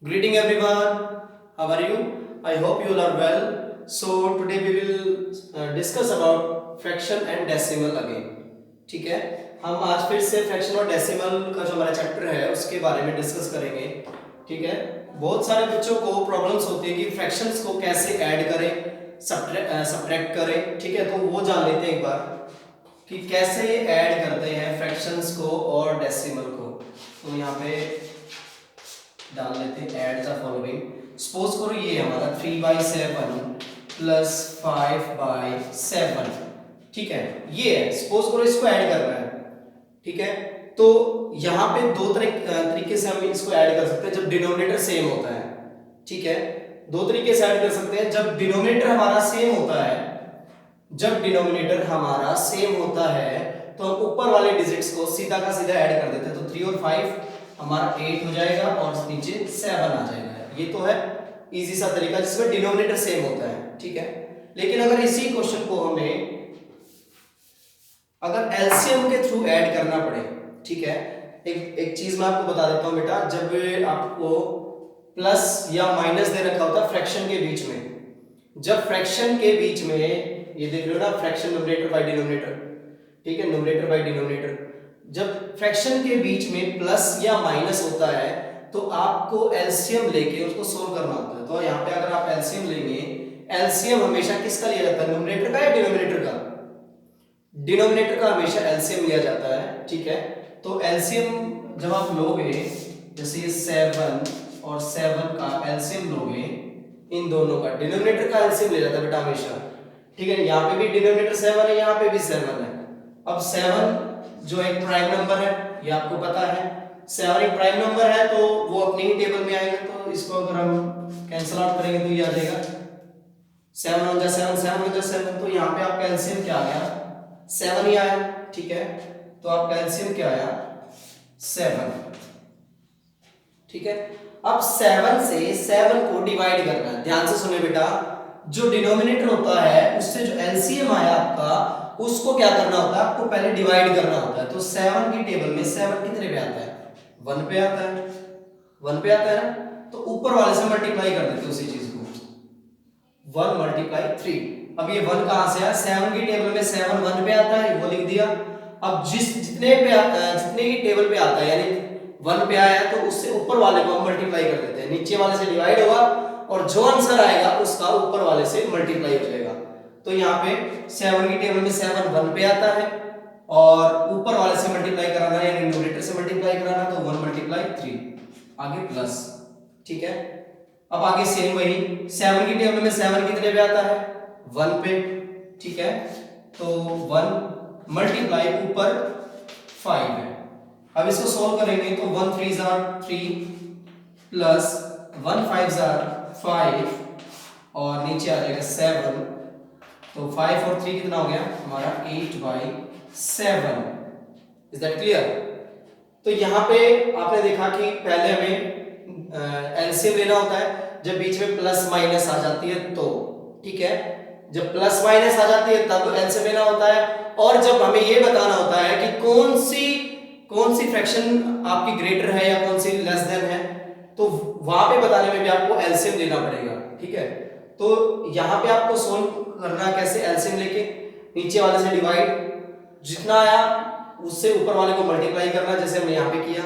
Greeting everyone. How are you? I hope you all are well. So today we will discuss about fraction and decimal again. ठीक है, हम आज फिर से fraction और decimal का जो हमारा चैप्टर है उसके बारे में डिस्कस करेंगे. ठीक है, बहुत सारे बच्चों को प्रॉब्लम्स होती है कि फ्रैक्शंस को कैसे ऐड करें, सब्ट्रैक्ट करें. ठीक है, तो वो जान लेते हैं एक बार कि कैसे ऐड करते हैं फ्रैक्शंस को और डेसिमल को. तो यहाँ पे डाल लेते हैं ऐड द फॉलोइंग. सपोज करो ये हमारा 3/7 प्लस 5/7. ठीक है, ये है. सपोज करो इसको ऐड करना है. ठीक है, तो यहाँ पे दो तरीके से हम इसको ऐड कर सकते हैं जब डिनोमिनेटर सेम होता है. ठीक है, दो तरीके से ऐड कर सकते हैं. जब डिनोमिनेटर हमारा सेम होता है, जब डिनोमिनेटर हमारा सेम होता है तो हम ऊपर वाले डिजिट्स को सीधा का सीधा ऐड कर देते हैं. तो 3 और 5 हमारा 8 हो जाएगा और नीचे 7 आ जाएगा. ये तो है इजी सा तरीका जिसमें डिनोमिनेटर सेम होता है. ठीक है, लेकिन अगर इसी क्वेश्चन को हमें अगर एलसीएम के थ्रू ऐड करना पड़े. ठीक है, एक चीज मैं आपको बता देता हूं बेटा. जब आपको प्लस या माइनस दे रखा होता है फ्रैक्शन के बीच में, जब फ्रैक्शन के बीच में ये देख लो ना, फ्रैक्शन न्यूमरेटर बाय डिनोमिनेटर. ठीक है, न्यूमरेटर बाय डिनोमिनेटर. जब फ्रैक्शन के बीच में प्लस या माइनस होता है तो आपको एलसीएम लेके उसको सोल्व करना होता है. तो यहाँ पे अगर आप एलसीएम लेंगे, एलसीएम हमेशा किसका लिया जाता है, न्यूमरेटर का या डिनोमिनेटर का? डिनोमिनेटर का हमेशा एलसीएम लिया जाता है. ठीक है, तो एलसीएम जब आप लोगे, जैसे ये 7 और 7 का एलसीएम लोगे, इन दोनों का डिनोमिनेटर का एलसीएम ले जाता है बेटा हमेशा. ठीक है, यहाँ पे भी डिनोमिनेटर 7 है, यहाँ पे भी 7 है. अब 7 जो एक प्राइम नंबर है, ये आपको पता है. 7 एक प्राइम नंबर है तो वो अपने ही टेबल में आएगा. तो इसको अगर हम कैंसिल आउट करेंगे तो ये आ जाएगा 7 1 7 7 1 7. तो यहाँ पे आपका एलसीएम क्या आ गया, 7 ही आया. ठीक है, तो आपका एलसीएम क्या आया, 7. ठीक है, अब 7 से 7 को डिवाइड करना है. ध्यान से सुने बेटा, जो डिनोमिनेटर होता है उससे जो एलसीएम आया आपका, उसको क्या करना होता है, आपको पहले डिवाइड करना होता है. तो 7 की टेबल में 7 कितने पे आता है, 1 पे आता है. 1 पे आता है ना, तो ऊपर वाले से मल्टीप्लाई कर देते उसी चीज को. 1 × 3. अब ये 1 कहां से आया, 7 की टेबल में 7 1 पे आता है, वो लिख दिया. अब जितने की टेबल पे आता है यानी 1 पे आया तो उससे ऊपर वाले को हम मल्टीप्लाई कर देते हैं. नीचे वाले से डिवाइड होगा और जो आंसर आएगा उसका ऊपर वाले से मल्टीप्लाई हो जाएगा. तो यहाँ पे 7 की टेबल में 7 1 पे आता है और ऊपर वाले से मल्टीप्लाई कराना है यानी न्यूमरेटर से मल्टीप्लाई कराना, तो 1 × 3 आगे प्लस. ठीक है, अब आगे सेम वही 7 की टेबल में 7 कितने पे आता है, 1 पे. ठीक है, तो 1 मल्टीप्लाई ऊपर 5 है. अब इसको सॉल्व करेंगे तो 1 3 3 प्लस 1 5 5 और नीचे आ जाएगा 7. तो 5 और 3 कितना हो गया हमारा 8/7. Is that clear? तो यहाँ पे आपने देखा कि पहले हमें एलसीएम लेना होता है जब बीच में प्लस माइनस आ जाती है तो. ठीक है, जब प्लस माइनस आ जाती है तब एलसीएम लेना होता है. और जब हमें ये बताना होता है कि कौन सी फ्रैक्शन आपकी ग्रेटर है या कौन सी लेस देन है, तो वहां पे बताने में भी आपको एलसीएम लेना पड़ेगा. ठीक है, तो यहाँ पे आपको सोल्व करना कैसे, एलसीएम लेके नीचे वाले से डिवाइड, जितना आया उससे ऊपर वाले को मल्टीप्लाई करना जैसे हमने यहाँ पे किया.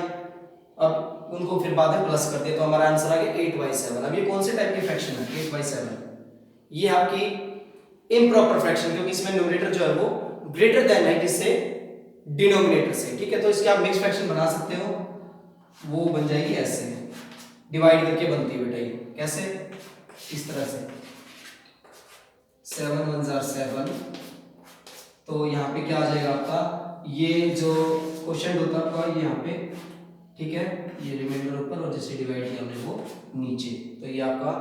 अब उनको फिर बाद में प्लस कर दिया तो हमारा आंसर आ गया 8/7. अब ये कौन से टाइप की फ्रैक्शन है, 8/7. ये आपकी इम्प्रॉपर फ्रैक्शन, क्योंकि इसमें न्यूमरेटर जो है वो ग्रेटर देन है किससे, डिनोमिनेटर से. ठीक है, तो इसके आप मिक्स फ्रैक्शन बना सकते हो. वो बन जाएगी ऐसे, डिवाइड करके बनती है बेटा. ये कैसे, इस तरह से 7 1 7. तो यहाँ पे क्या आ जाएगा आपका, ये जो क्वेश्चन होता है आपका ये यहाँ पे. ठीक है, ये रिमाइंडर ऊपर और जैसे डिवाइड किया हमने वो नीचे. तो ये आपका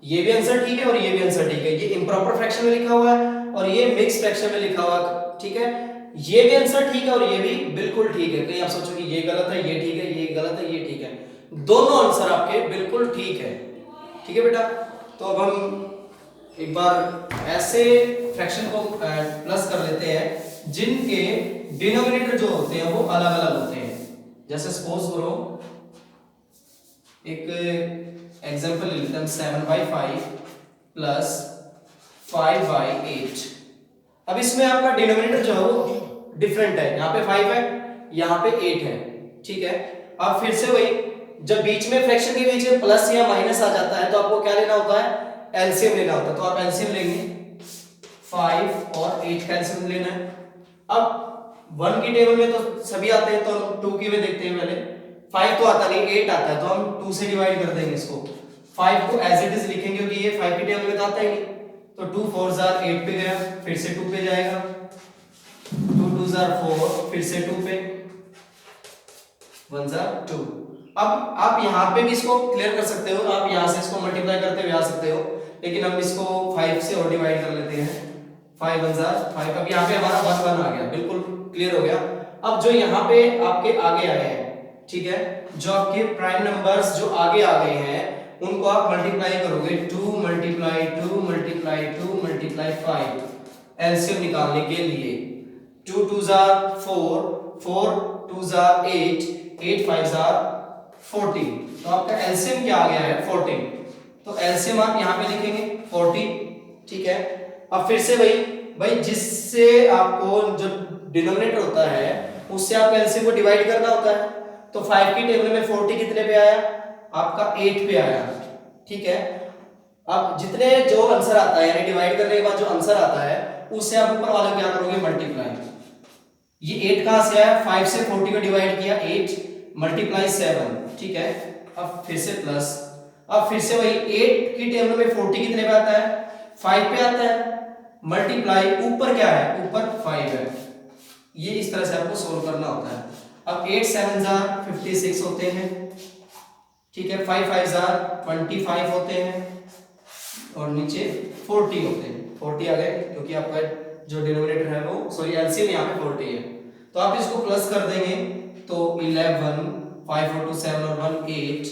ये भी आंसर ठीक है और ये भी आंसर ठीक है. ये इम्प्रॉपर फ्रैक्शन में लिखा हुआ है और ये मिक्स फ्रैक्शन में लिखा हुआ है. ठीक है, ये भी आंसर ठीक है और ये भी बिल्कुल ठीक है. कहीं आप सोचो कि ये गलत है, ये ठीक है, ये गलत है, ये ठीक है. दोनों आंसर आपके बिल्कुल ठीक है. ठीक है बेटा, तो अब हम एक बार ऐसे फ्रैक्शन को प्लस कर लेते हैं जिनके डिनोमिनेटर जो होते हैं वो अलग अलग होते हैं. जैसे सपोज करो एक एग्जांपल ले लेते हैं, 7/5 प्लस 5/8। अब इसमें आपका डिनोमिनेटर जो है वो डिफरेंट है, यहाँ पे 5 है, यहाँ पे 8 है, ठीक है। अब फिर से वही, जब बीच में फ्रैक्शन के बीच में प्लस या माइनस आ जाता है तो आपको क्या लेना होता है, एलसीएम लेना होता है। तो आप एलसीएम लेंगे, 5 और 8 का एलसीएम लेना है। अब 1 की टेबल में तो सभी आते हैं, तो 2 की में देखते हैं पहले। 5 तो आता नहीं, 8 आता है, तो हम 2 से डिवाइड कर देंगे इसको। 5 को एज इट इज लिखेंगे क्योंकि ये 5 की टेबल में तो आता ही नहीं। तो 2 4 जार 8 पे गया, फिर से 2 पे जाएगा, 2 2 जार 4, फिर से 2 पे, 1 जार 2। अब आप यहाँ पे भी इसको क्लियर कर सकते हो, आप यहाँ से इसको मल्टीप्लाई करते हुए आ सकते हो, लेकिन हम इसको 5 से और डिवाइड कर लेते हैं। 5 1 जार 5। अब यहाँ पे हमारा 1 1 आ गया, बिल्कुल क्लियर हो गया। अब जो यहाँ पे आपके आगे आए हैं, ठीक है, जो आपके प्राइम नंबर्स जो आगे आ गए हैं उनको आप मल्टीप्लाई करोगे, 2 मल्टीप्लाई 2 मल्टीप्लाई 2 मल्टीप्लाई 5 एलसीएम निकालने के लिए। 2 2 जार 4, 4 2 जार 8, 8 5 जार 40। तो आपका एलसीएम क्या आ गया है, 40। तो एलसीएम आप यहाँ पे लिखेंगे 40, ठीक है। अब फिर से भाई जिससे आपको जो डिनोमिनेटर होता है उससे आप एलसीएम को डिवाइड करना होता है। तो 5 की टेबल में 40 कितने पे आया, आपका 8 पे आया, ठीक है। अब जितने जो आंसर आता है, यानी डिवाइड करने के बाद जो आंसर आता है उससे आप ऊपर वाला क्या करोगे, मल्टीप्लाई। ये 8 कहां से आया, 5 से 40 को डिवाइड किया, 8 मल्टीप्लाई 7, ठीक है। अब फिर से प्लस, अब फिर से वही 8 की टेबल में 40 कितने पे आता है, 5 पे आता है, मल्टीप्लाई ऊपर क्या है, ऊपर 5 है। ये इस तरह से आपको सोल्व करना होता है। अब 8 7 जार 56 होते हैं, ठीक है। 5 5 जार 25 होते हैं और नीचे 40 होते हैं। 40 आ गए क्योंकि आपका जो डिनोमिनेटर है वो, सॉरी एलसीएम यहाँ पे 40 है। तो आप इसको प्लस कर देंगे तो 11, 5 4 2 7 और 1 8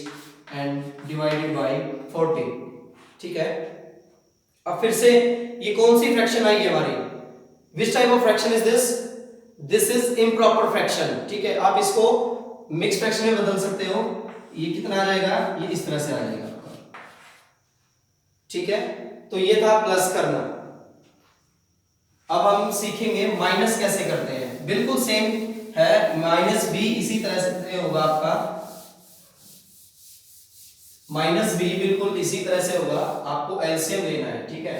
एंड डिवाइडेड बाय 40, ठीक है। अब फिर से ये कौन सी फ्रैक्शन आई है हमारी, which type of fraction is this, this is improper fraction, ठीक है। आप इसको मिक्स फ्रैक्शन में बदल सकते हो। ये कितना आ जाएगा, ये इस तरह से आ जाएगा आपका, ठीक है। तो ये था प्लस करना। अब हम सीखेंगे माइनस कैसे करते हैं, बिल्कुल सेम है, माइनस भी इसी तरह से होगा आपका, माइनस भी बिल्कुल इसी तरह से होगा, आपको एलसीएम लेना है, ठीक है।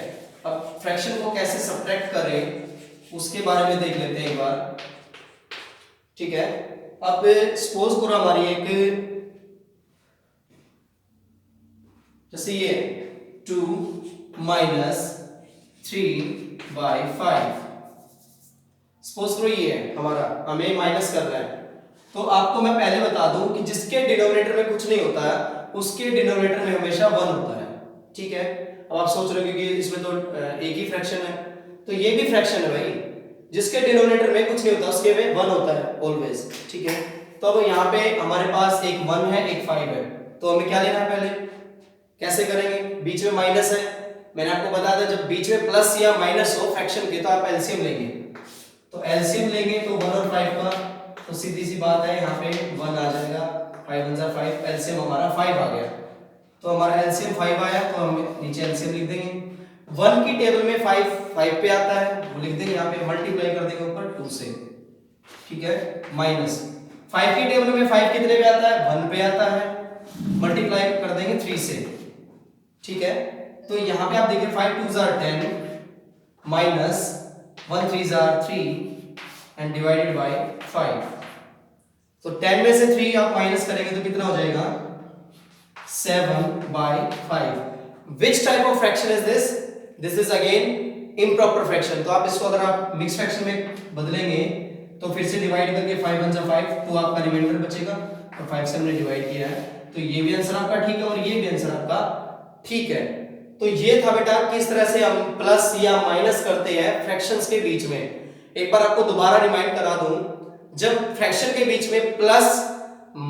अब फ्रैक्शन को कैसे सब्ट्रैक्ट करें उसके बारे में देख लेते हैं एक बार, ठीक है। अब सपोज करो हमारी एक, जैसे ये 2 माइनस 3/5, सपोज करो ये है हमारा, हमें माइनस करना है। तो आपको मैं पहले बता दूं कि जिसके डिनोमिनेटर में कुछ नहीं होता है उसके डिनोमिनेटर में हमेशा 1 होता है, ठीक है। अब आप सोच रहे हो कि इसमें तो एक ही फ्रैक्शन है, तो ये भी फ्रैक्शन है भाई, जिसके डिनोमिनेटर में कुछ नहीं होता उसके में 1 होता है ऑलवेज, ठीक है। तो अब यहाँ पे हमारे पास एक 1 है, एक 5 है, तो हमें क्या लेना है, पहले कैसे करेंगे, बीच में माइनस है, मैंने आपको बताया था जब बीच में प्लस या माइनस हो फ्रैक्शन के तो आप एलसीएम लेंगे। तो एलसीएम लेंगे तो 1 और 5 का, तो सीधी सी बात है यहाँ पे 1 आ जाएगा, 5 1 5, एलसीएम हमारा 5 आ गया। तो हमारा एलसीएम 5 आया तो हम नीचे एलसीएम लिख देंगे। 1 की टेबल में 5 पे आता है, वो लिख देंगे यहाँ पे, मल्टीप्लाई कर देंगे ऊपर 2 से, ठीक है, माइनस 5 की टेबल में 5 कितने पे आता है, 1 पे आता है, मल्टीप्लाई कर देंगे 3 से, ठीक है। तो यहाँ पे आप देखिए 5 2 jar 10 minus 1 3 jar 3 and divided by 5। तो 10 में से 3 आप माइनस करेंगे तो कितना हो जाएगा, 7/5। Which type of fraction is this, this is again improper fraction. तो आप इसको अगर आप मिक्स फ्रैक्शन में बदलेंगे तो फिर से डिवाइड करके 5 1 5, तो आपका रिमाइंडर बचेगा, और 5 से हमने डिवाइड किया है, तो ये भी आंसर आपका ठीक है और ये भी आंसर आपका ठीक है। तो ये था बेटा किस तरह से हम प्लस या माइनस करते हैं फ्रैक्शंस के बीच में। एक बार आपको दोबारा रिमाइंड करा दूं, जब फ्रैक्शन के बीच में प्लस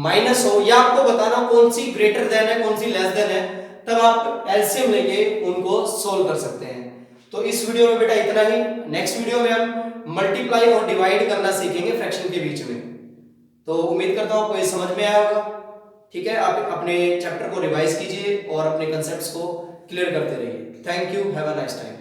माइनस हो या आपको बताना कौन सी ग्रेटर देन है कौन सी लेस देन है, तब आप एलसीएम लेके उनको सोल्व कर सकते हैं। तो इस वीडियो में बेटा इतना ही, नेक्स्ट वीडियो में हम मल्टीप्लाई और डिवाइड करना सीखेंगे फ्रैक्शन के बीच में। तो उम्मीद करता हूं आपको ये समझ में आया होगा। ठीक है, आप अपने चैप्टर को रिवाइज कीजिए और अपने कंसेप्ट्स को क्लियर करते रहिए। Thank you, have a nice time.